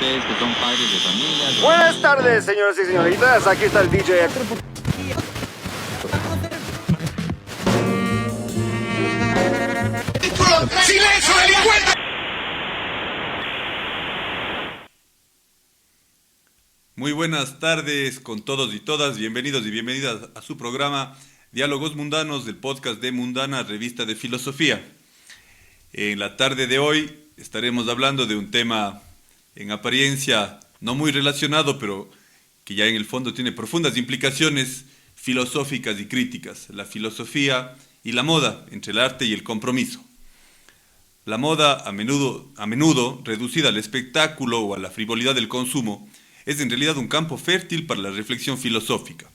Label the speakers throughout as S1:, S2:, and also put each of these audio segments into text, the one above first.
S1: ustedes que son padres de familia.
S2: Buenas tardes, señoras y señoritas. Aquí está el DJ.
S3: ¡Silencio, delincuente!
S4: Muy buenas tardes con todos y todas, bienvenidos y bienvenidas a su programa Diálogos Mundanos del podcast de Mundana, revista de filosofía. En la tarde de hoy estaremos hablando de un tema en apariencia no muy relacionado, pero que ya en el fondo tiene profundas implicaciones filosóficas y críticas: la filosofía y la moda, entre el arte y el compromiso. La moda, a menudo reducida al espectáculo o a la frivolidad del consumo, es en realidad un campo fértil para la reflexión filosófica.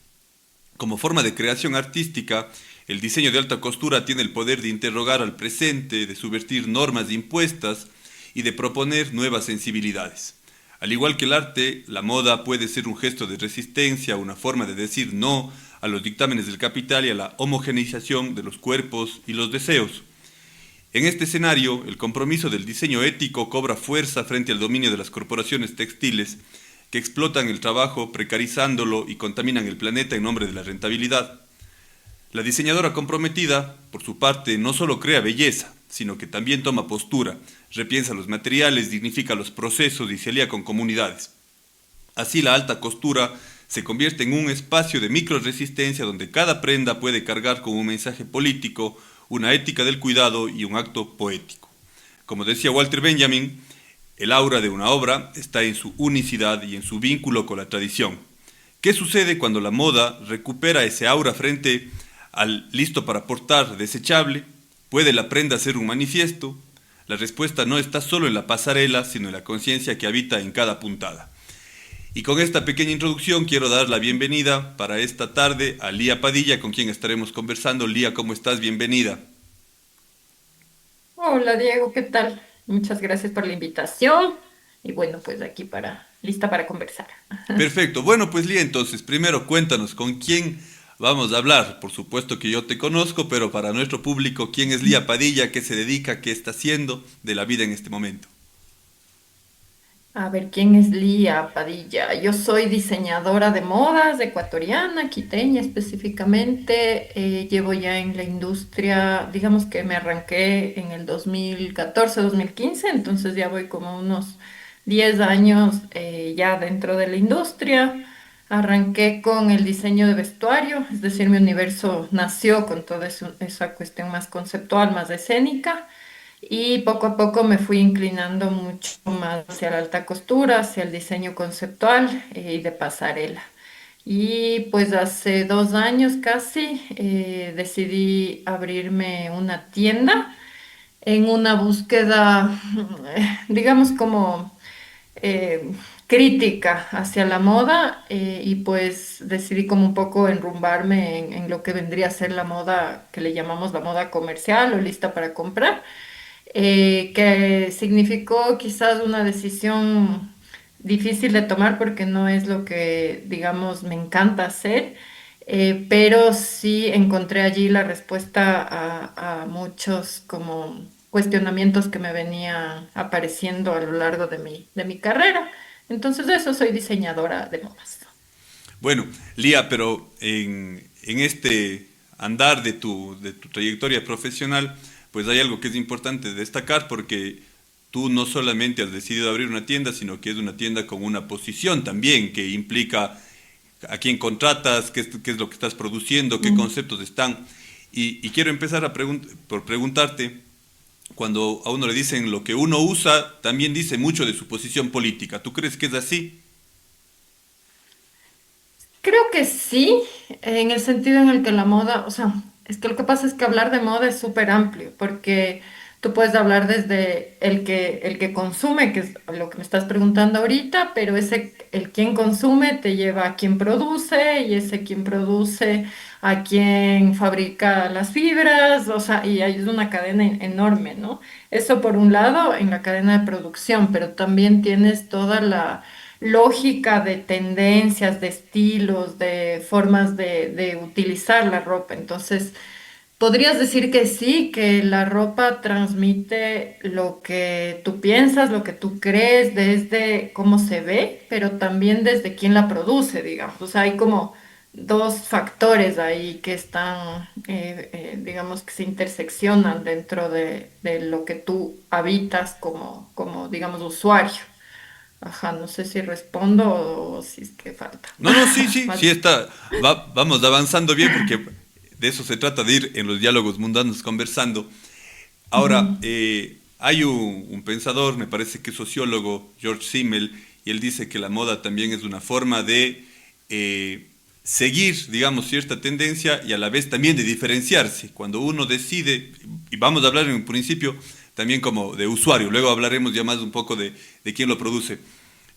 S4: Como forma de creación artística, el diseño de alta costura tiene el poder de interrogar al presente, de subvertir normas impuestas y de proponer nuevas sensibilidades. Al igual que el arte, la moda puede ser un gesto de resistencia, una forma de decir no a los dictámenes del capital y a la homogeneización de los cuerpos y los deseos. En este escenario, el compromiso del diseño ético cobra fuerza frente al dominio de las corporaciones textiles que explotan el trabajo, precarizándolo y contaminan el planeta en nombre de la rentabilidad. La diseñadora comprometida, por su parte, no solo crea belleza, sino que también toma postura, repiensa los materiales, dignifica los procesos y se alía con comunidades. Así, la alta costura se convierte en un espacio de microresistencia donde cada prenda puede cargar con un mensaje político, una ética del cuidado y un acto poético. Como decía Walter Benjamin, el aura de una obra está en su unicidad y en su vínculo con la tradición. ¿Qué sucede cuando la moda recupera ese aura frente al listo para portar desechable? ¿Puede la prenda ser un manifiesto? La respuesta no está solo en la pasarela, sino en la conciencia que habita en cada puntada. Y con esta pequeña introducción quiero dar la bienvenida para esta tarde a Lía Padilla, con quien estaremos conversando. Lía, ¿cómo estás? Bienvenida.
S5: Hola Diego, ¿qué tal? Muchas gracias por la invitación y bueno, pues aquí lista para conversar.
S4: Perfecto. Bueno, pues Lía, entonces, primero cuéntanos con quién vamos a hablar. Por supuesto que yo te conozco, pero para nuestro público, ¿quién es Lía Padilla? ¿Qué se dedica? ¿Qué está haciendo de la vida en este momento?
S5: A ver, ¿quién es Lía Padilla? Yo soy diseñadora de modas ecuatoriana, quiteña específicamente. Llevo ya en la industria, digamos que me arranqué en el 2014-2015, entonces ya voy como unos 10 años ya dentro de la industria. Arranqué con el diseño de vestuario, es decir, mi universo nació con toda esa cuestión más conceptual, más escénica. Y poco a poco me fui inclinando mucho más hacia la alta costura, hacia el diseño conceptual y de pasarela. Y pues hace 2 años casi decidí abrirme una tienda en una búsqueda, digamos como eh, crítica hacia la moda y pues decidí como un poco enrumbarme en lo que vendría a ser la moda que le llamamos la moda comercial o lista para comprar, que significó quizás una decisión difícil de tomar porque no es lo que, digamos, me encanta hacer, pero sí encontré allí la respuesta a muchos como cuestionamientos que me venían apareciendo a lo largo de mi carrera. Entonces, de eso soy diseñadora de modas.
S4: Bueno, Lía, pero en este andar de tu trayectoria profesional, pues hay algo que es importante destacar, porque tú no solamente has decidido abrir una tienda, sino que es una tienda con una posición también que implica a quién contratas, qué es lo que estás produciendo, qué conceptos están. Y quiero empezar por preguntarte, cuando a uno le dicen lo que uno usa, también dice mucho de su posición política. ¿Tú crees que es así?
S5: Creo que sí, en el sentido en el que la moda, o sea, es que lo que pasa es que hablar de moda es súper amplio, porque tú puedes hablar desde el que consume, que es lo que me estás preguntando ahorita, pero el quien consume te lleva a quien produce, y ese quien produce a quien fabrica las fibras, o sea, y hay una cadena enorme, ¿no? Eso por un lado en la cadena de producción, pero también tienes toda la lógica de tendencias, de estilos, de formas de utilizar la ropa. Entonces, Podrías decir que sí, que la ropa transmite lo que tú piensas, lo que tú crees, desde cómo se ve, pero también desde quién la produce, digamos. O sea, hay como dos factores ahí que están, digamos, que se interseccionan dentro de lo que tú habitas como, digamos, usuario. Ajá, no sé si respondo o si es que falta.
S4: No, no, sí, sí,
S5: Más-
S4: sí está. Vamos avanzando bien porque de eso se trata de ir en los diálogos mundanos conversando. Ahora,
S5: Ujú.
S4: hay un pensador, me parece que es sociólogo, George Simmel, y él dice que la moda también es una forma de seguir, digamos, cierta tendencia y a la vez también de diferenciarse. Cuando uno decide, y vamos a hablar en un principio también como de usuario, luego hablaremos ya más un poco de quién lo produce,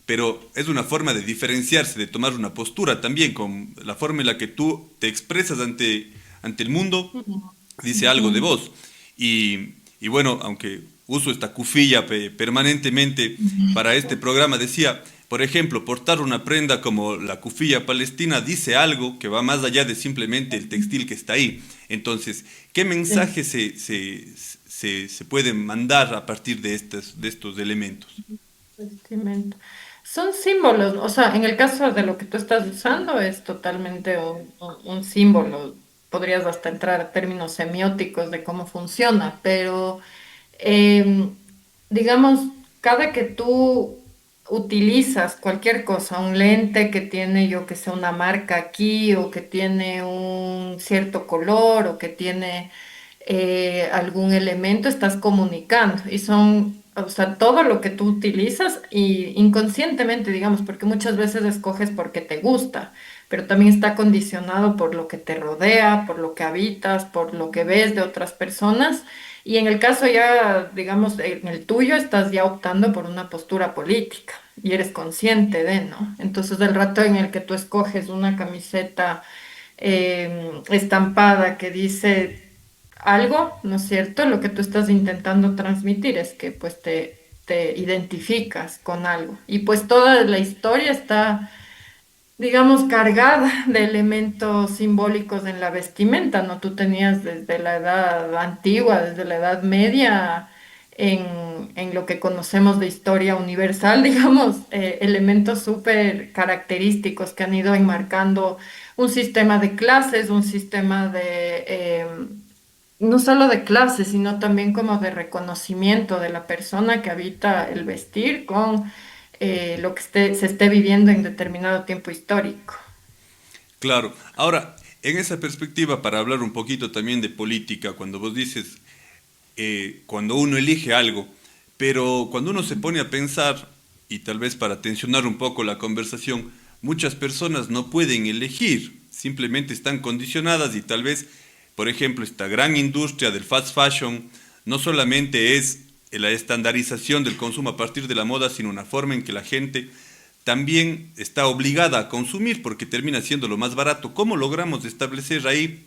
S4: pero es una forma de diferenciarse, de tomar una postura también, con la forma en la que tú te expresas ante el mundo, dice algo de
S5: Ujú.
S4: vos. Y bueno, aunque uso esta cufilla permanentemente para este programa, decía, por ejemplo, portar una prenda como la cufilla palestina dice algo que va más allá de simplemente el textil que está ahí. Entonces, ¿qué
S5: Sí.
S4: mensaje se puede mandar a partir de estos elementos?
S5: Vestimenta. Son símbolos, o sea, en el caso de lo que tú estás usando es totalmente un símbolo. Podrías hasta entrar a términos semióticos de cómo funciona, pero em, digamos, cada que tú utilizas cualquier cosa, un lente que tiene, yo que sé, una marca aquí, o que tiene un cierto color, o que tiene algún elemento, estás comunicando. Y son, o sea, todo lo que tú utilizas y inconscientemente, digamos, porque muchas veces escoges porque te gusta, pero también está condicionado por lo que te rodea, por lo que habitas, por lo que ves de otras personas. Y en el caso ya, digamos, en el tuyo, estás ya optando por una postura política y eres consciente de, ¿no? Entonces, el rato en el que tú escoges una camiseta estampada que dice algo, ¿no es cierto? Lo que tú estás intentando transmitir es que pues te identificas con algo. Y pues toda la historia está, digamos, cargada de elementos simbólicos en la vestimenta, ¿no? Tú tenías desde la edad antigua, desde la edad media, en lo que conocemos de historia universal, digamos, elementos súper característicos que han ido enmarcando un sistema de clases, un sistema no solo de clases, sino también como de reconocimiento de la persona que habita el vestir con lo que se esté viviendo en determinado tiempo histórico.
S4: Claro. Ahora, en esa perspectiva, para hablar un poquito también de política, cuando vos dices, cuando uno elige algo, pero cuando uno se pone a pensar, y tal vez para tensionar un poco la conversación, muchas personas no pueden elegir, simplemente están condicionadas y tal vez, por ejemplo, esta gran industria del fast fashion no solamente es la estandarización del consumo a partir de la moda, sino una forma en que la gente también está obligada a consumir porque termina siendo lo más barato. ¿Cómo logramos establecer ahí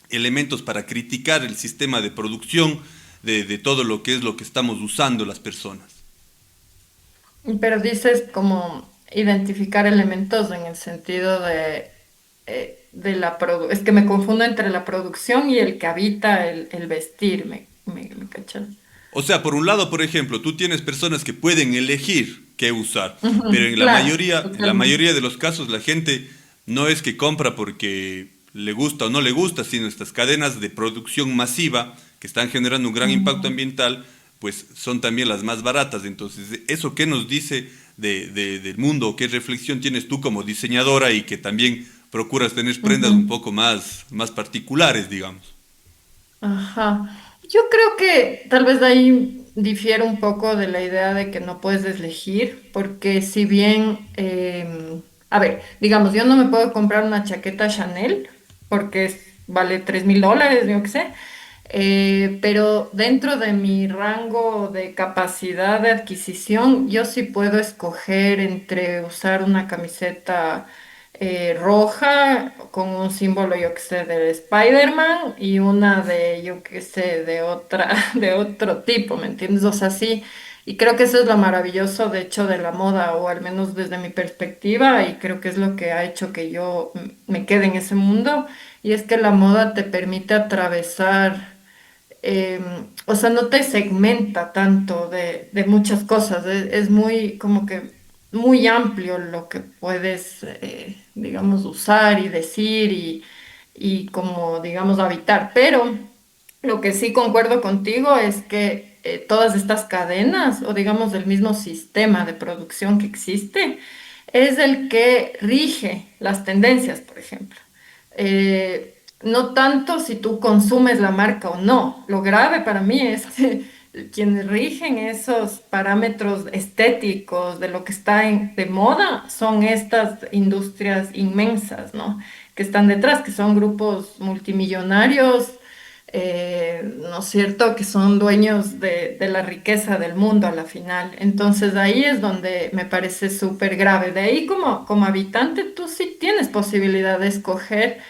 S4: elementos para criticar el sistema de producción de todo lo que es lo que estamos usando las personas?
S5: Pero dices como identificar elementos en el sentido de es que me confundo entre la producción y el que habita el vestir, ¿me cachas?
S4: O sea, por un lado, por ejemplo, tú tienes personas que pueden elegir qué usar, pero
S5: Ujú, claro,
S4: en la
S5: totalmente.
S4: mayoría de los casos la gente no es que compra porque le gusta o no le gusta, sino estas cadenas de producción masiva que están generando un gran impacto
S5: Ujú,
S4: ambiental, pues son también las más baratas. Entonces, ¿eso qué nos dice del mundo? ¿Qué reflexión tienes tú como diseñadora y que también procuras tener prendas un
S5: ujú.
S4: poco más particulares, digamos?
S5: Ajá. Yo creo que tal vez de ahí difiere un poco de la idea de que no puedes elegir, porque si bien, a ver, digamos, yo no me puedo comprar una chaqueta Chanel porque vale $3.000, yo qué sé, pero dentro de mi rango de capacidad de adquisición, yo sí puedo escoger entre usar una camiseta roja con un símbolo, yo que sé, del Spider-Man y una de, yo que sé, de otra, de otro tipo, ¿me entiendes? O sea, sí, y creo que eso es lo maravilloso, de hecho, de la moda, o al menos desde mi perspectiva, y creo que es lo que ha hecho que yo me quede en ese mundo, y es que la moda te permite atravesar, eh, o sea, no te segmenta tanto de muchas cosas, es muy como que muy amplio lo que puedes, digamos, usar y decir y como, digamos, habitar, pero lo que sí concuerdo contigo es que todas estas cadenas o digamos el mismo sistema de producción que existe es el que rige las tendencias, por ejemplo. No tanto si tú consumes la marca o no. Lo grave para mí es que quienes rigen esos parámetros estéticos de lo que está de moda son estas industrias inmensas, ¿no? Que están detrás, que son grupos multimillonarios, ¿no es cierto?, que son dueños de la riqueza del mundo a la final. Entonces ahí es donde me parece súper grave. De ahí como habitante tú sí tienes posibilidad de escoger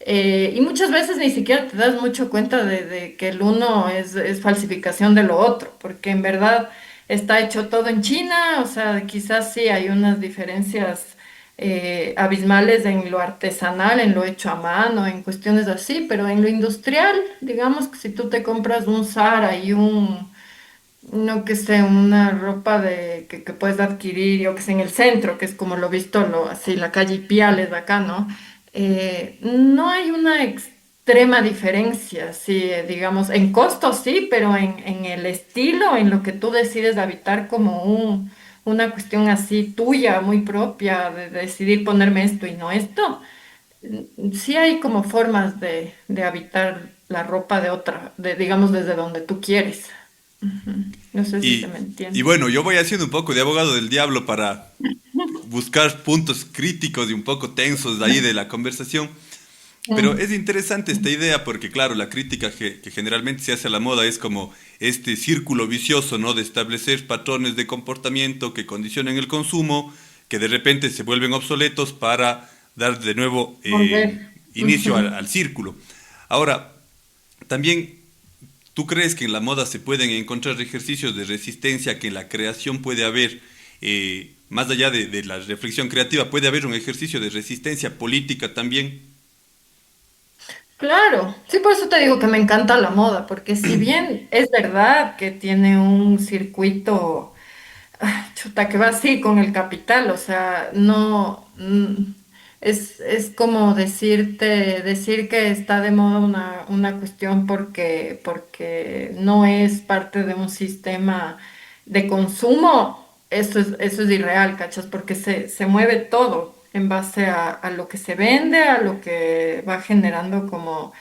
S5: y muchas veces ni siquiera te das mucho cuenta de que el uno es falsificación de lo otro, porque en verdad está hecho todo en China, o sea, quizás sí hay unas diferencias abismales en lo artesanal, en lo hecho a mano, en cuestiones así, pero en lo industrial, digamos que si tú te compras un Zara y no que sé, una ropa que puedes adquirir, yo que sé, en el centro, que es como lo he visto, así, la calle Ipiales de acá, ¿no? No hay una extrema diferencia, sí, digamos, en costo sí, pero en el estilo, en lo que tú decides habitar como una cuestión así tuya, muy propia, de decidir ponerme esto y no esto, sí hay como formas de habitar la ropa de otra, digamos, desde donde tú quieres. Ujú. No sé si se me
S4: Y
S5: entiende.
S4: bueno, yo voy haciendo un poco de abogado del diablo para buscar puntos críticos y un poco tensos de ahí de la conversación. Pero es interesante esta idea porque, claro, la crítica que generalmente se hace a la moda es como este círculo vicioso, ¿no? De establecer patrones de comportamiento que condicionan el consumo, que de repente se vuelven obsoletos para dar de nuevo
S5: Volver.
S4: inicio
S5: Ujú.
S4: al círculo. Ahora, también, ¿tú crees que en la moda se pueden encontrar ejercicios de resistencia que en la creación puede haber, más allá de la reflexión creativa, puede haber un ejercicio de resistencia política también?
S5: Claro, sí, por eso te digo que me encanta la moda, porque si bien es verdad que tiene un circuito, chuta, que va así con el capital, o sea, no, es como decir que está de moda una cuestión porque no es parte de un sistema de consumo, eso es irreal, ¿cachas? Porque se mueve todo en base a lo que se vende, a lo que va generando como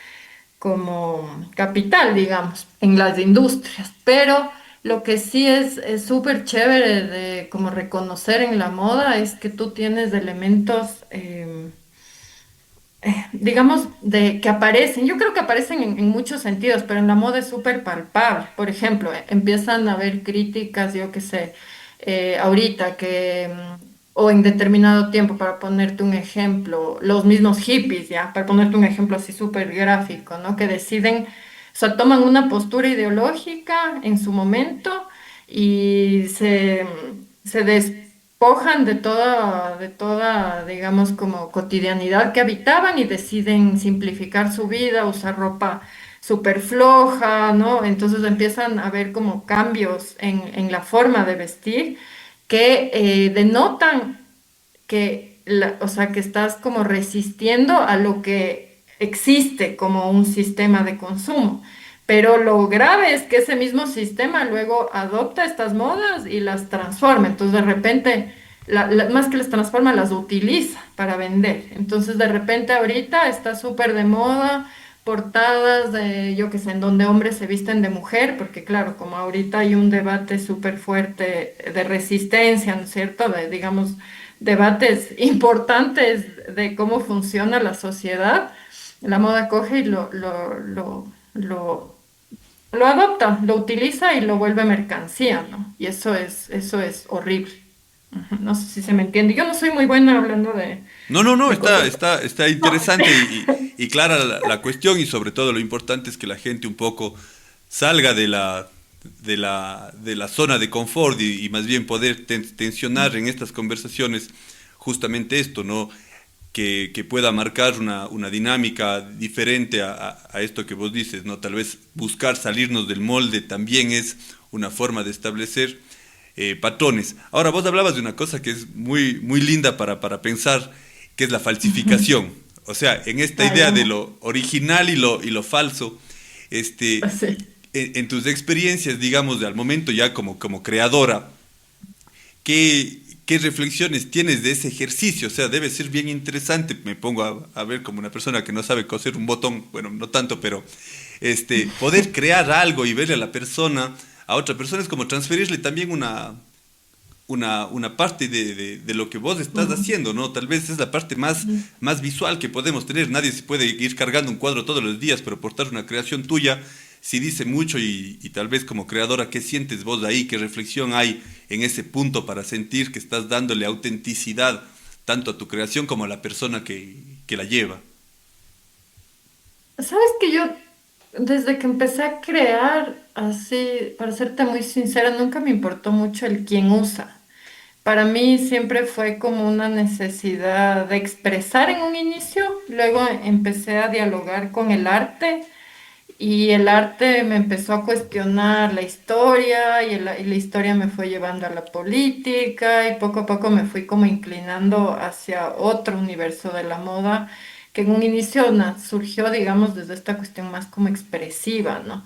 S5: capital, digamos, en las industrias. Pero lo que sí es súper chévere de como reconocer en la moda es que tú tienes elementos, digamos, de que aparecen. Yo creo que aparecen en muchos sentidos, pero en la moda es súper palpable. Por ejemplo, empiezan a haber críticas, yo qué sé, ahorita o en determinado tiempo, para ponerte un ejemplo, los mismos hippies, ya, para ponerte un ejemplo así súper gráfico, ¿no? Que deciden, o sea, toman una postura ideológica en su momento y se despojan de toda, digamos, como cotidianidad que habitaban y deciden simplificar su vida, usar ropa súper floja, ¿no? Entonces empiezan a ver como cambios en la forma de vestir que denotan o sea, que estás como resistiendo a lo que existe como un sistema de consumo. Pero lo grave es que ese mismo sistema luego adopta estas modas y las transforma. Entonces, de repente, más que las transforma, las utiliza para vender. Entonces, de repente, ahorita está súper de moda portadas de, yo qué sé, en donde hombres se visten de mujer, porque claro, como ahorita hay un debate súper fuerte de resistencia, ¿no es cierto? De, digamos, debates importantes de cómo funciona la sociedad, la moda coge y lo adopta, lo utiliza y lo vuelve mercancía, ¿no? Y eso es horrible. Ujú. No sé si se me entiende. Yo no soy muy buena hablando
S4: No, no, no,
S5: de cosas.
S4: está interesante y clara la cuestión y sobre todo lo importante es que la gente un poco salga de la zona de confort y más bien poder tensionar en estas conversaciones justamente esto, ¿no? que pueda marcar una dinámica diferente a esto que vos dices, ¿no? Tal vez buscar salirnos del molde también es una forma de establecer patrones. Ahora, vos hablabas de una cosa que es muy, muy linda para pensar, que es la falsificación. O sea, en esta idea de lo original y lo falso,
S5: Sí.
S4: en tus experiencias, digamos, al momento ya como creadora, ¿qué reflexiones tienes de ese ejercicio? O sea, debe ser bien interesante. Me pongo a ver como una persona que no sabe coser un botón, bueno, no tanto, pero poder crear algo y verle a la persona, a otra persona, es como transferirle también una parte de lo que vos estás haciendo, ¿no? Tal vez es la parte más visual que podemos tener. Nadie se puede ir cargando un cuadro todos los días, pero portar una creación tuya sí dice mucho y tal vez como creadora, ¿qué sientes vos ahí? ¿Qué reflexión hay en ese punto para sentir que estás dándole autenticidad tanto a tu creación como a la persona que la lleva?
S5: Sabes que yo, desde que empecé a crear, así, para serte muy sincera, nunca me importó mucho el quién usa. Para mí siempre fue como una necesidad de expresar en un inicio, luego empecé a dialogar con el arte y el arte me empezó a cuestionar la historia y la historia me fue llevando a la política y poco a poco me fui como inclinando hacia otro universo de la moda que en un inicio surgió, digamos, desde esta cuestión más como expresiva, ¿no?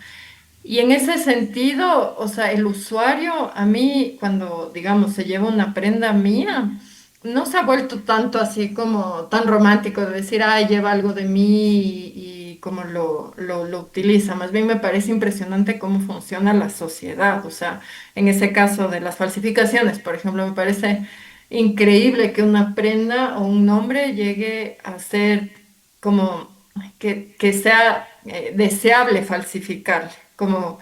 S5: Y en ese sentido, o sea, el usuario, a mí, cuando, digamos, se lleva una prenda mía, no se ha vuelto tanto así como tan romántico de decir, ay, lleva algo de mí y cómo lo utiliza. Más bien me parece impresionante cómo funciona la sociedad. O sea, en ese caso de las falsificaciones, por ejemplo, me parece increíble que una prenda o un nombre llegue a ser como que sea deseable falsificar, como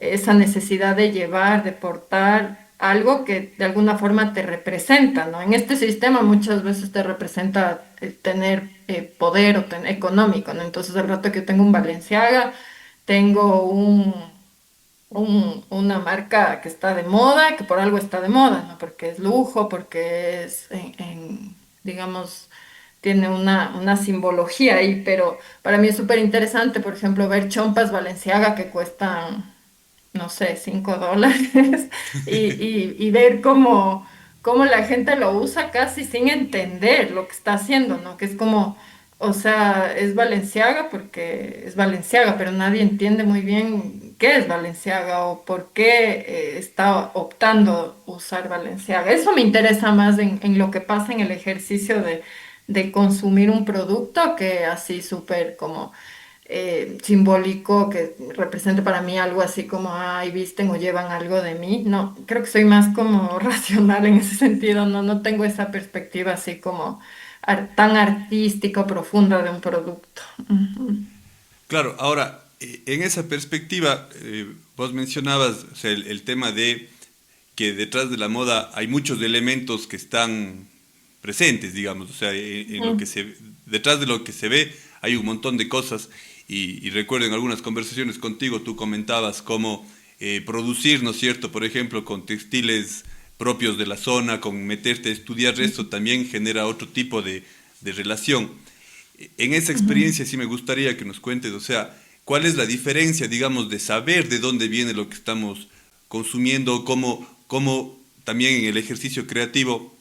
S5: esa necesidad de llevar, de portar algo que de alguna forma te representa, ¿no? En este sistema muchas veces te representa tener poder económico, ¿no? Entonces, al rato que yo tengo un Balenciaga, tengo una marca que está de moda, que por algo está de moda, ¿no? Porque es lujo, porque es, digamos, tiene una simbología ahí, pero para mí es súper interesante, por ejemplo, ver chompas Balenciaga que cuestan, no sé, $5 y ver cómo la gente lo usa casi sin entender lo que está haciendo, ¿no? Que es como, o sea, es Balenciaga porque es Balenciaga, pero nadie entiende muy bien qué es Balenciaga o por qué está optando usar Balenciaga. Eso me interesa más en lo que pasa en el ejercicio de consumir un producto que así súper como simbólico que represente para mí algo así como, ay, visten o llevan algo de mí. No, creo que soy más como racional en ese sentido, no tengo esa perspectiva así como tan artística o profunda de un producto. Ujú.
S4: Claro, ahora, en esa perspectiva, vos mencionabas, o sea, el tema de que detrás de la moda hay muchos elementos que están presentes, digamos, o sea, en lo que detrás de lo que se ve hay un montón de cosas y recuerdo en algunas conversaciones contigo tú comentabas cómo producir, ¿no es cierto?, por ejemplo, con textiles propios de la zona, con meterte a estudiar esto también genera otro tipo de relación. En esa experiencia sí me gustaría que nos cuentes, o sea, ¿cuál es la diferencia, digamos, de saber de dónde viene lo que estamos consumiendo, cómo también en el ejercicio creativo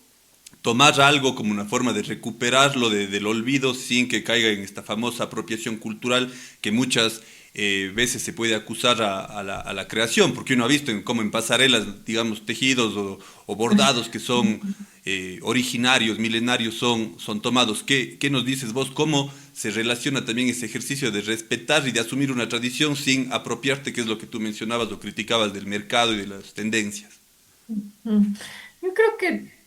S4: tomar algo como una forma de recuperarlo del olvido sin que caiga en esta famosa apropiación cultural que muchas veces se puede acusar a la creación, porque uno ha visto como en pasarelas, digamos, tejidos o bordados que son originarios, milenarios, son tomados. ¿Qué nos dices vos? ¿Cómo se relaciona también ese ejercicio de respetar y de asumir una tradición sin apropiarte, que es lo que tú mencionabas o criticabas del mercado y de las tendencias?
S5: Mm. Yo creo que,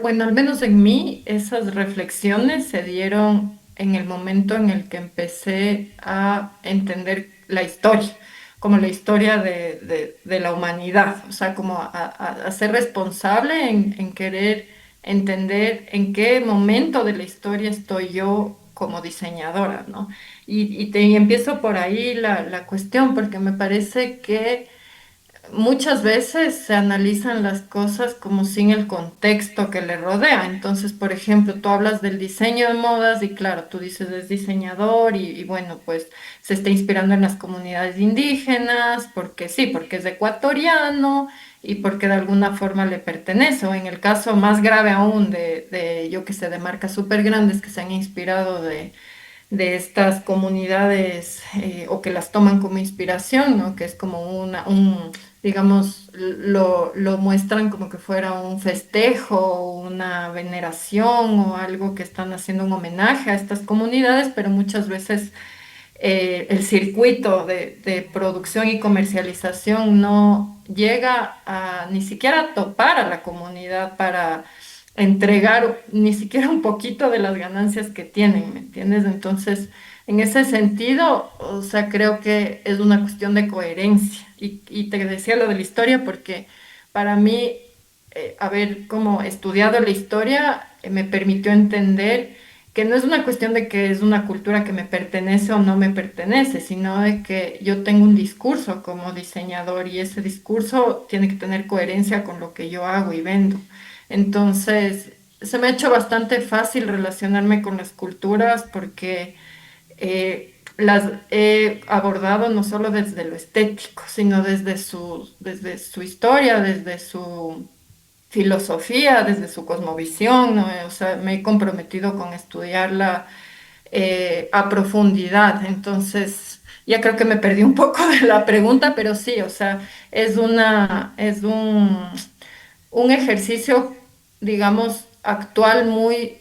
S5: bueno, al menos en mí, esas reflexiones se dieron en el momento en el que empecé a entender la historia, como la historia de la humanidad, o sea, como a ser responsable en querer entender en qué momento de la historia estoy yo como diseñadora, ¿no? Y empiezo por ahí la cuestión, porque me parece que muchas veces se analizan las cosas como sin el contexto que le rodea. Entonces, por ejemplo, tú hablas del diseño de modas y claro, tú dices es diseñador y bueno, pues se está inspirando en las comunidades indígenas, porque sí, porque es ecuatoriano y porque de alguna forma le pertenece. O en el caso más grave aún yo que sé, de marcas súper grandes que se han inspirado de estas comunidades o que las toman como inspiración, ¿no? Que es como digamos, lo muestran como que fuera un festejo, o una veneración o algo que están haciendo un homenaje a estas comunidades, pero muchas veces el circuito de producción y comercialización no llega a ni siquiera a topar a la comunidad para entregar ni siquiera un poquito de las ganancias que tienen, ¿me entiendes? Entonces, en ese sentido, o sea, creo que es una cuestión de coherencia. Y te decía lo de la historia porque para mí, haber como estudiado la historia, me permitió entender que no es una cuestión de que es una cultura que me pertenece o no me pertenece, sino de que yo tengo un discurso como diseñador y ese discurso tiene que tener coherencia con lo que yo hago y vendo. Entonces, se me ha hecho bastante fácil relacionarme con las culturas porque las he abordado no solo desde lo estético, sino desde su historia, desde su filosofía, desde su cosmovisión, ¿no? O sea, me he comprometido con estudiarla a profundidad. Entonces, ya creo que me perdí un poco de la pregunta, pero sí, o sea, es un ejercicio, digamos, actual muy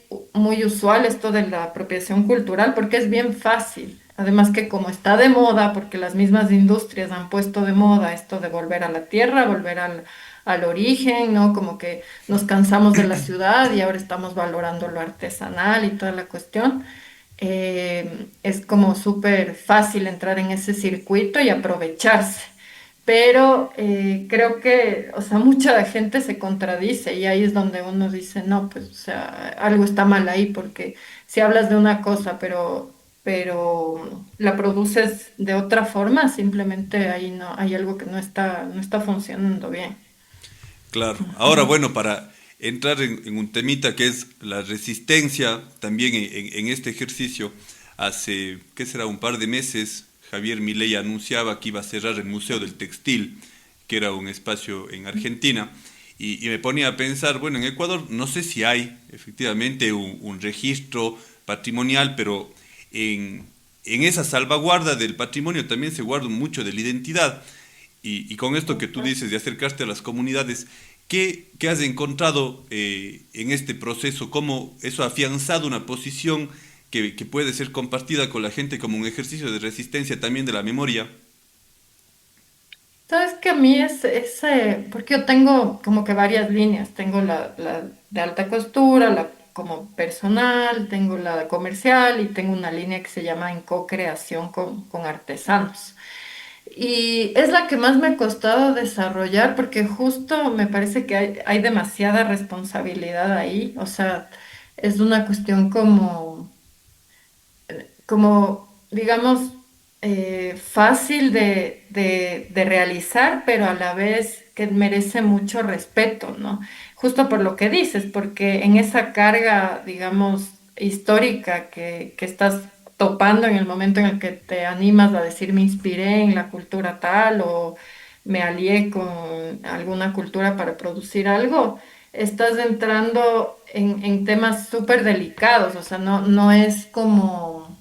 S5: usual esto de la apropiación cultural, porque es bien fácil. Además que como está de moda, porque las mismas industrias han puesto de moda esto de volver a la tierra, volver al origen, ¿no? Como que nos cansamos de la ciudad y ahora estamos valorando lo artesanal y toda la cuestión. Es como súper fácil entrar en ese circuito y aprovecharse. Pero creo que, o sea, mucha gente se contradice y ahí es donde uno dice, no, pues, o sea, algo está mal ahí porque si hablas de una cosa, pero la produces de otra forma, simplemente ahí no, hay algo que no está funcionando bien.
S4: Claro. Ahora, bueno, para entrar en un temita que es la resistencia, también en este ejercicio, hace, ¿qué será? Un par de meses, Javier Milei anunciaba que iba a cerrar el Museo del Textil, que era un espacio en Argentina, y me ponía a pensar, bueno, en Ecuador no sé si hay efectivamente un registro patrimonial, pero en esa salvaguarda del patrimonio también se guarda mucho de la identidad. Y con esto que tú dices de acercarte a las comunidades, ¿qué has encontrado en este proceso? ¿Cómo eso ha afianzado una posición que puede ser compartida con la gente como un ejercicio de resistencia también de la memoria?
S5: Sabes que a mí porque yo tengo como que varias líneas, tengo la de alta costura, la como personal, tengo la comercial y tengo una línea que se llama en co-creación con artesanos. Y es la que más me ha costado desarrollar porque justo me parece que hay demasiada responsabilidad ahí, o sea, es una cuestión como, digamos, fácil de realizar, pero a la vez que merece mucho respeto, ¿no? Justo por lo que dices, porque en esa carga, digamos, histórica que estás topando en el momento en el que te animas a decir me inspiré en la cultura tal o me alié con alguna cultura para producir algo, estás entrando en temas súper delicados, o sea, no es como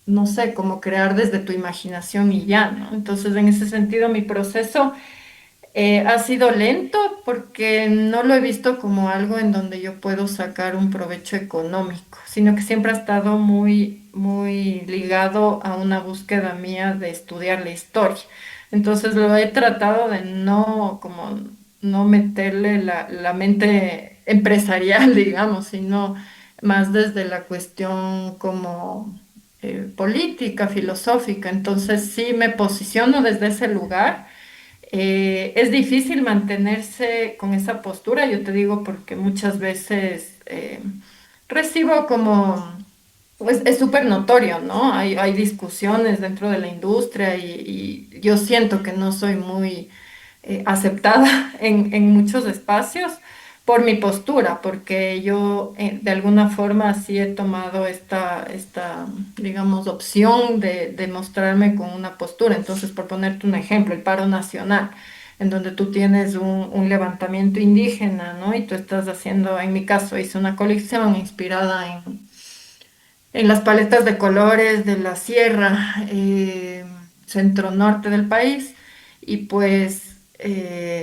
S5: no sé, como crear desde tu imaginación y ya, ¿no? Entonces, en ese sentido, mi proceso ha sido lento porque no lo he visto como algo en donde yo puedo sacar un provecho económico, sino que siempre ha estado muy ligado a una búsqueda mía de estudiar la historia. Entonces, lo he tratado de como no meterle la mente empresarial, digamos, sino más desde la cuestión como política, filosófica. Entonces sí me posiciono desde ese lugar. Es difícil mantenerse con esa postura, yo te digo, porque muchas veces recibo como, pues es súper notorio, ¿no? Hay discusiones dentro de la industria y yo siento que no soy aceptada en muchos espacios por mi postura, porque yo de alguna forma sí he tomado esta, digamos, opción de mostrarme con una postura. Entonces, por ponerte un ejemplo, el paro nacional, en donde tú tienes un levantamiento indígena, ¿no? Y tú estás haciendo, en mi caso, hice una colección inspirada en las paletas de colores de la sierra centro-norte del país y pues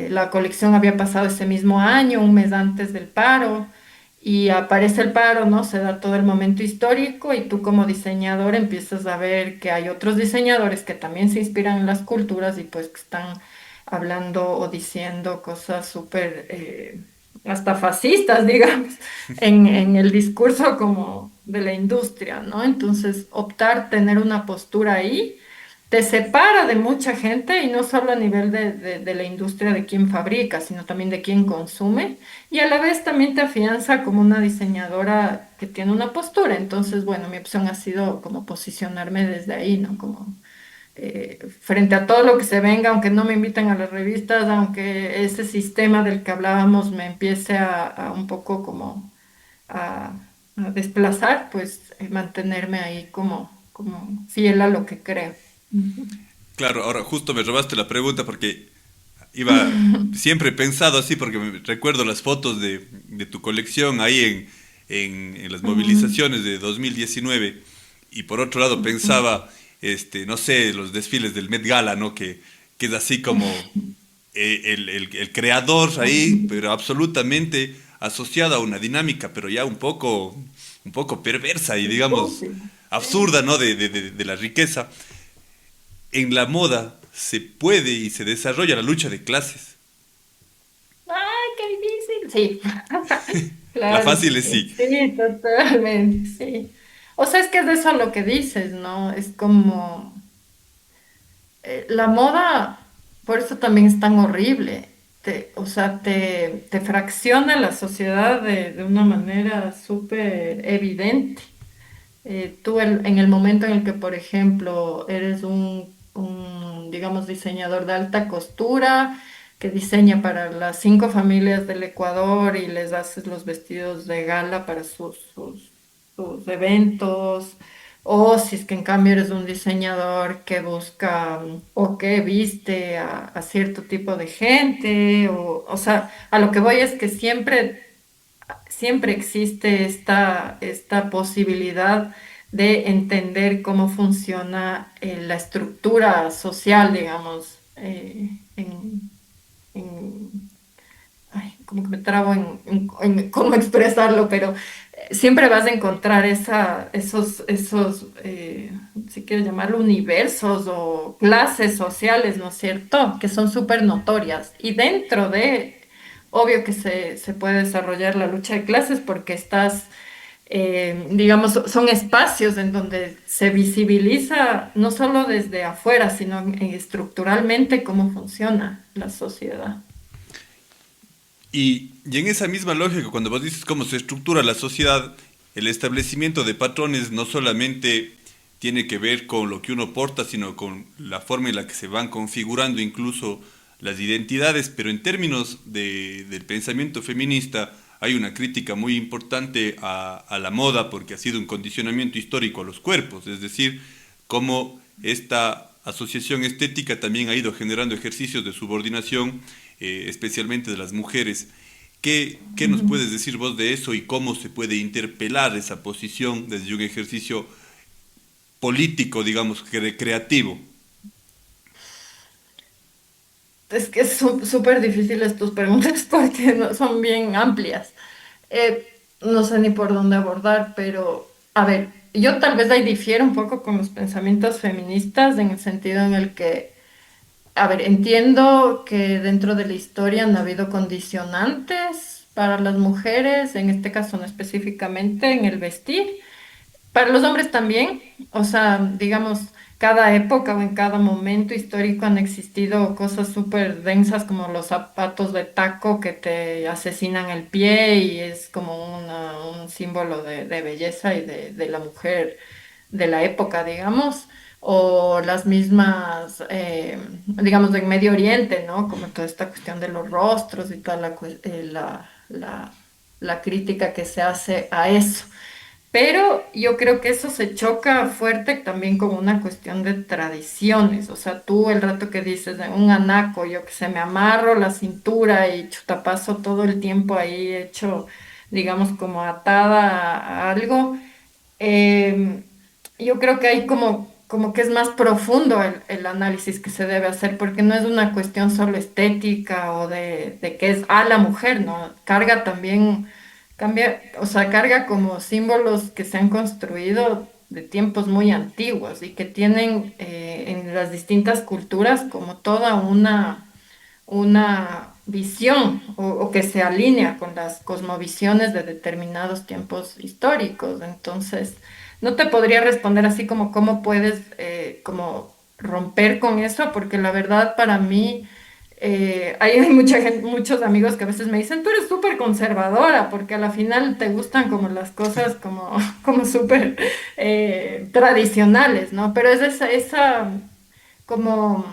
S5: la colección había pasado ese mismo año, un mes antes del paro y aparece el paro, ¿no? Se da todo el momento histórico y tú como diseñador empiezas a ver que hay otros diseñadores que también se inspiran en las culturas y pues que están hablando o diciendo cosas súper hasta fascistas, digamos, en el discurso como de la industria, ¿no? Entonces, optar, tener una postura ahí, te separa de mucha gente y no solo a nivel de la industria de quien fabrica, sino también de quien consume y a la vez también te afianza como una diseñadora que tiene una postura. Entonces, bueno, mi opción ha sido como posicionarme desde ahí, ¿no? Como frente a todo lo que se venga, aunque no me inviten a las revistas, aunque ese sistema del que hablábamos me empiece a un poco como a, a desplazar, pues mantenerme ahí como fiel a lo que creo. Ujú.
S4: Claro, ahora justo me robaste la pregunta porque iba, siempre he pensado así, porque recuerdo las fotos de tu colección ahí en las
S5: Mm,
S4: movilizaciones de 2019 y por otro lado pensaba, no sé, los desfiles del Met Gala, ¿no? Que es así como el creador ahí, pero absolutamente asociado a una dinámica, pero ya un poco perversa y digamos
S5: estúpido. Sí.
S4: absurda, ¿no? De la riqueza. En la moda se puede y se desarrolla la lucha de clases.
S5: ¡Ay, qué difícil! Sí,
S4: La
S5: claro que
S4: fácil es
S5: sí.
S4: sí.
S5: Sí, totalmente, sí. O sea, es que es de eso lo que dices, ¿no? Es como la moda, por eso también es tan horrible. O sea, te fracciona la sociedad de una manera súper evidente. En el momento en el que, por ejemplo, eres digamos, diseñador de alta costura, que diseña para las 5 familias del Ecuador y les haces los vestidos de gala para sus eventos, o si es que en cambio eres un diseñador que busca o que viste a cierto tipo de gente, o sea, a lo que voy es que siempre existe esta posibilidad de entender cómo funciona la estructura social, digamos, en- ay, como que me trabo en cómo expresarlo, pero siempre vas a encontrar si quieres llamarlo, universos o clases sociales, ¿no es cierto?, que son súper notorias. Y dentro obvio que se puede desarrollar la lucha de clases porque digamos, son espacios en donde se visibiliza no solo desde afuera, sino estructuralmente cómo funciona la sociedad.
S4: Y en esa misma lógica, cuando vos dices cómo se estructura la sociedad, el establecimiento de patrones no solamente tiene que ver con lo que uno porta, sino con la forma en la que se van configurando incluso las identidades, pero en términos del pensamiento feminista hay una crítica muy importante a la moda porque ha sido un condicionamiento histórico a los cuerpos, es decir, cómo esta asociación estética también ha ido generando ejercicios de subordinación, especialmente de las mujeres. ¿Qué nos
S5: Ujú.
S4: puedes decir vos de eso y cómo se puede interpelar esa posición desde un ejercicio político, digamos, creativo?
S5: Es que es súper difíciles tus preguntas porque son bien amplias. No sé ni por dónde abordar, pero a ver, yo tal vez ahí difiero un poco con los pensamientos feministas en el sentido en el que, a ver, entiendo que dentro de la historia han habido condicionantes para las mujeres, en este caso no específicamente en el vestir, para los hombres también, o sea, digamos, cada época o en cada momento histórico han existido cosas súper densas como los zapatos de taco que te asesinan el pie y es como un símbolo de belleza y de la mujer de la época, digamos. o las mismas, digamos, en Medio Oriente, ¿no? Como toda esta cuestión de los rostros y toda la crítica que se hace a eso. Pero yo creo que eso se choca fuerte también con una cuestión de tradiciones. O sea, tú el rato que dices de un anaco, yo que sé, me amarro la cintura y chuta, paso todo el tiempo ahí hecho, digamos, como atada a algo. eh, yo creo que hay como que es más profundo el análisis que se debe hacer, porque no es una cuestión solo estética o de que es a la mujer, ¿no? Carga también, cambia, o sea, carga como símbolos que se han construido de tiempos muy antiguos y que tienen en las distintas culturas como toda una visión o que se alinea con las cosmovisiones de determinados tiempos históricos. Entonces, no te podría responder así como cómo puedes como romper con eso, porque la verdad para mí hay mucha gente, muchos amigos que a veces me dicen, tú eres súper conservadora, porque a la final te gustan como las cosas como, como súper tradicionales, ¿no? Pero es esa como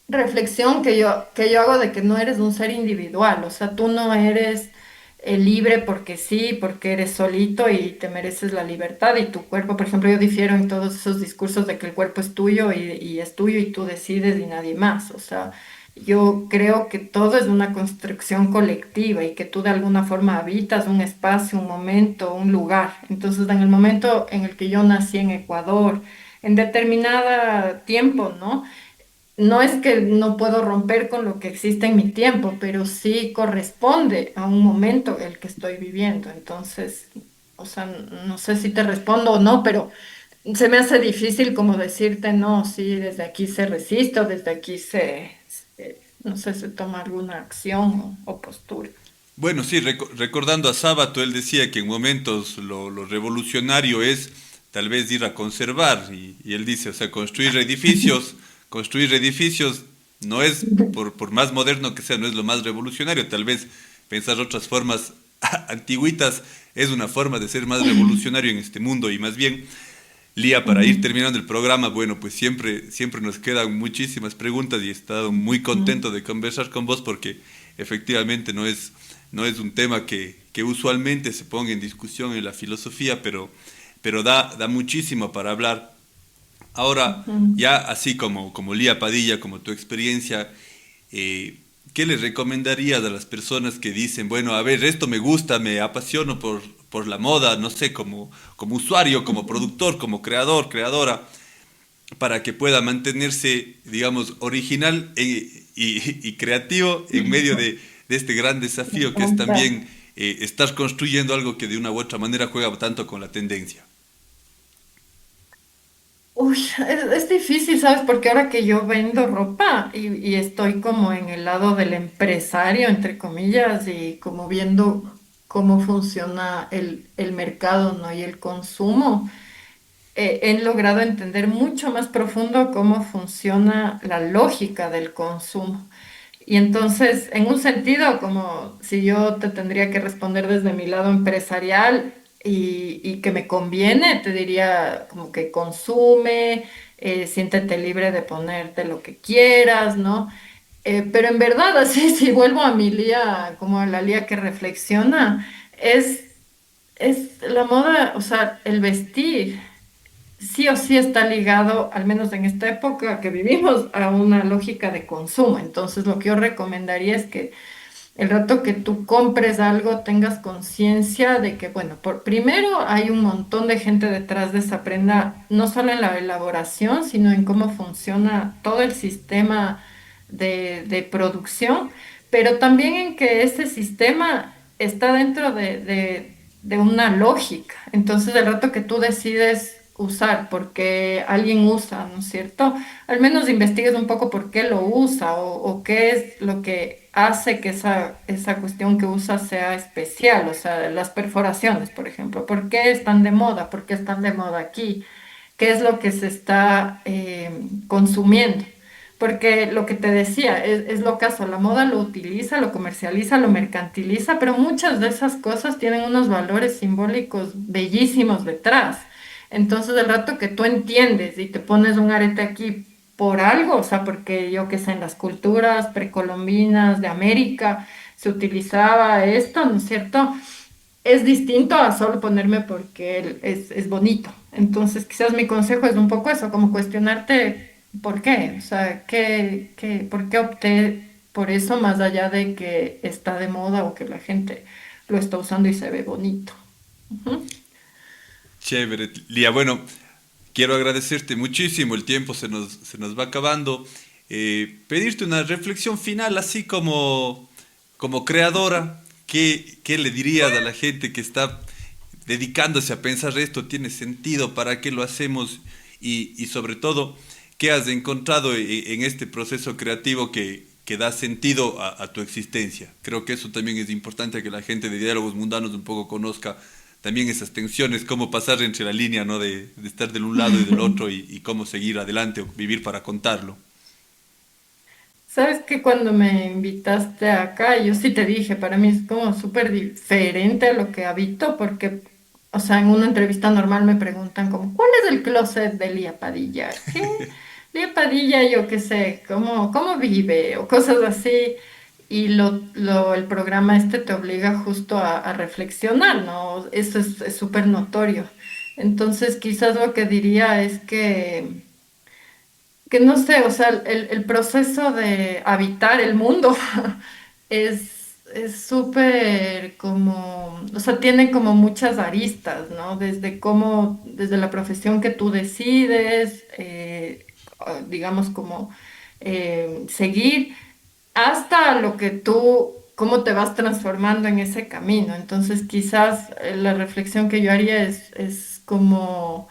S5: reflexión que yo hago de que no eres un ser individual, o sea, tú no eres libre porque sí, porque eres solito y te mereces la libertad y tu cuerpo, por ejemplo, yo difiero en todos esos discursos de que el cuerpo es tuyo y es tuyo y tú decides y nadie más, o sea, yo creo que todo es una construcción colectiva y que tú de alguna forma habitas un espacio, un momento, un lugar. Entonces, en el momento en el que yo nací en Ecuador, en determinada tiempo, ¿no? No es que no puedo romper con lo que existe en mi tiempo, pero sí corresponde a un momento el que estoy viviendo. Entonces, o sea, no sé si te respondo o no, pero se me hace difícil como decirte, no, sí, desde aquí se resiste o desde aquí no sé, se toma alguna acción o postura.
S4: Bueno, sí, recordando a Sábato, él decía que en momentos lo revolucionario es tal vez ir a conservar, y él dice, o sea, construir edificios no es, por más moderno que sea, no es lo más revolucionario, tal vez pensar otras formas antiguitas es una forma de ser más revolucionario en este mundo, y más bien, Lía, para ir terminando el programa, bueno, pues siempre nos quedan muchísimas preguntas y he estado muy contento de conversar con vos porque efectivamente no es un tema que usualmente se ponga en discusión en la filosofía, pero da muchísimo para hablar. Ahora, ya así como Lía Padilla, como tu experiencia, ¿qué les recomendarías a las personas que dicen, bueno, a ver, esto me gusta, me apasiono por la moda, no sé, como usuario, como productor, como creador, creadora, para que pueda mantenerse, digamos, original y creativo en medio de este gran desafío que es también estar construyendo algo que de una u otra manera juega tanto con la tendencia?
S5: Uy, es difícil, ¿sabes? Porque ahora que yo vendo ropa y estoy como en el lado del empresario, entre comillas, y como viendo cómo funciona el mercado, ¿no? Y el consumo, he logrado entender mucho más profundo cómo funciona la lógica del consumo. Y entonces, en un sentido, como si yo te tendría que responder desde mi lado empresarial y que me conviene, te diría como que consume, siéntete libre de ponerte lo que quieras, ¿no? Pero en verdad, así, si vuelvo a mi Lía, como a la Lía que reflexiona, es, es la moda, o sea, el vestir sí o sí está ligado, al menos en esta época que vivimos, a una lógica de consumo. Entonces, lo que yo recomendaría es que el rato que tú compres algo, tengas conciencia de que, bueno, primero hay un montón de gente detrás de esa prenda, no solo en la elaboración, sino en cómo funciona todo el sistema de producción, pero también en que ese sistema está dentro de una lógica. Entonces, el rato que tú decides usar, porque alguien usa, ¿no es cierto? Al menos investigues un poco por qué lo usa o qué es lo que hace que esa cuestión que usa sea especial, o sea, las perforaciones, por ejemplo, ¿por qué están de moda? ¿Por qué están de moda aquí? ¿Qué es lo que se está consumiendo? Porque lo que te decía es lo caso, la moda lo utiliza, lo comercializa, lo mercantiliza, pero muchas de esas cosas tienen unos valores simbólicos bellísimos detrás. Entonces, el rato que tú entiendes y te pones un arete aquí por algo, o sea, porque yo que sé, en las culturas precolombinas de América se utilizaba esto, ¿no es cierto? Es distinto a solo ponerme porque es bonito. Entonces, quizás mi consejo es un poco eso, como cuestionarte por qué, o sea, por qué opté por eso más allá de que está de moda o que la gente lo está usando y se ve bonito. Ujú.
S4: Chévere, Lía. Bueno, quiero agradecerte muchísimo, el tiempo se nos va acabando. Pedirte una reflexión final, así como creadora, ¿qué le dirías a la gente que está dedicándose a pensar esto? ¿Tiene sentido? ¿Para qué lo hacemos? Y sobre todo, ¿qué has encontrado en este proceso creativo que da sentido a tu existencia? Creo que eso también es importante, que la gente de Diálogos Mundanos un poco conozca también esas tensiones, cómo pasar entre la línea, ¿no? De estar del un lado y del otro y cómo seguir adelante o vivir para contarlo.
S5: Sabes que cuando me invitaste acá, yo sí te dije, para mí es como súper diferente a lo que habito, porque, o sea, en una entrevista normal me preguntan como, ¿cuál es el closet de Lía Padilla? ¿Qué? Lía Padilla, yo qué sé, cómo vive? O cosas así. Y el programa este te obliga justo a reflexionar, ¿no? Eso es súper notorio. Entonces, quizás lo que diría es que no sé, o sea, el proceso de habitar el mundo es súper como, o sea, tiene como muchas aristas, ¿no? Desde la profesión que tú decides, digamos como seguir, hasta lo que cómo te vas transformando en ese camino. Entonces, quizás la reflexión que yo haría es como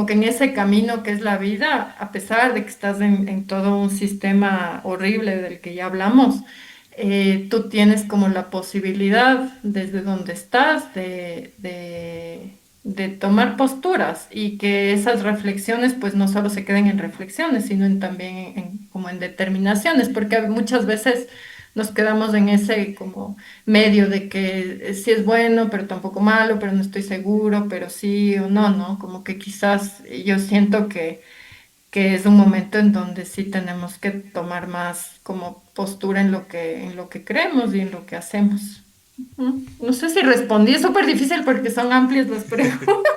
S5: que en ese camino que es la vida, a pesar de que estás en todo un sistema horrible del que ya hablamos, tú tienes como la posibilidad desde donde estás de tomar posturas y que esas reflexiones pues no solo se queden en reflexiones, sino también como en determinaciones, porque muchas veces nos quedamos en ese como medio de que sí es bueno, pero tampoco malo, pero no estoy seguro, pero sí o no, ¿no? Como que quizás yo siento que es un momento en donde sí tenemos que tomar más como postura en lo que creemos y en lo que hacemos. Ujú. No sé si respondí, es súper difícil porque son amplias las preguntas.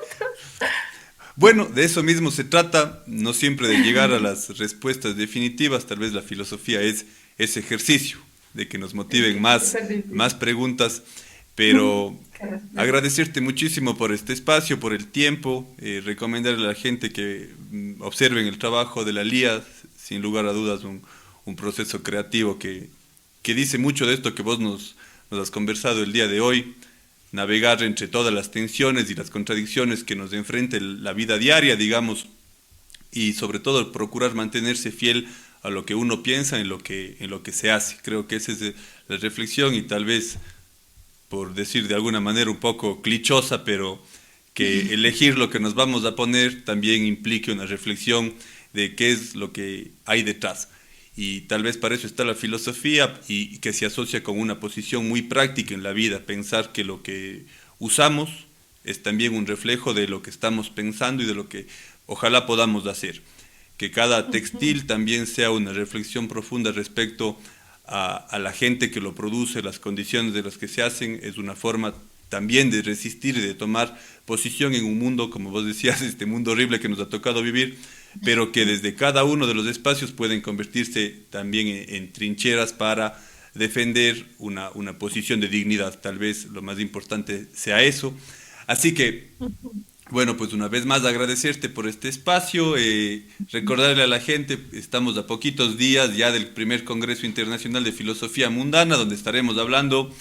S4: Bueno, de eso mismo se trata, no siempre de llegar a las respuestas definitivas, tal vez la filosofía es ese ejercicio de que nos motiven
S5: Súper
S4: más
S5: difícil.
S4: preguntas, pero
S5: Qué respuesta.
S4: agradecerte muchísimo por este espacio, por el tiempo, recomendarle a la gente que observen el trabajo de la Lía, sin lugar a dudas un proceso creativo que dice mucho de esto que vos nos has conversado el día de hoy, navegar entre todas las tensiones y las contradicciones que nos enfrenta la vida diaria, digamos, y sobre todo procurar mantenerse fiel a lo que uno piensa en lo que se hace. Creo que esa es la reflexión y tal vez, por decir de alguna manera un poco clichosa, pero que elegir lo que nos vamos a poner también implique una reflexión de qué es lo que hay detrás. Y tal vez para eso está la filosofía y que se asocia con una posición muy práctica en la vida, pensar que lo que usamos es también un reflejo de lo que estamos pensando y de lo que ojalá podamos hacer. Que cada textil también sea una reflexión profunda respecto a la gente que lo produce, las condiciones de las que se hacen, es una forma también de resistir y de tomar posición en un mundo, como vos decías, este mundo horrible que nos ha tocado vivir, pero que desde cada uno de los espacios pueden convertirse también en trincheras para defender una posición de dignidad. Tal vez lo más importante sea eso. Así que, bueno, pues una vez más agradecerte por este espacio, recordarle a la gente, estamos a poquitos días ya del primer Congreso Internacional de Filosofía Mundana, donde estaremos hablando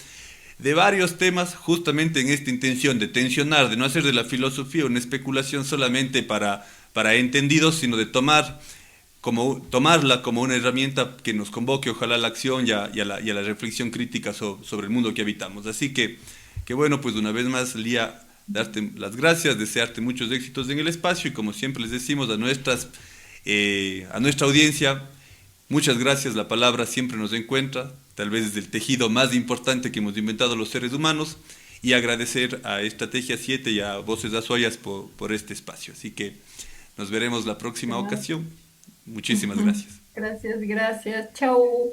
S4: de varios temas, justamente en esta intención de tensionar, de no hacer de la filosofía una especulación solamente para entendidos, sino de tomarla como una herramienta que nos convoque, ojalá, a la acción y a la reflexión crítica sobre el mundo que habitamos. Así que bueno, pues una vez más, Lía, darte las gracias, desearte muchos éxitos en el espacio y como siempre les decimos a nuestra audiencia, muchas gracias, la palabra siempre nos encuentra, tal vez es el tejido más importante que hemos inventado los seres humanos y agradecer a Estrategia 7 y a Voces Azuayas por este espacio. Así que nos veremos la próxima ocasión. Muchísimas gracias.
S5: Gracias, gracias. Chau.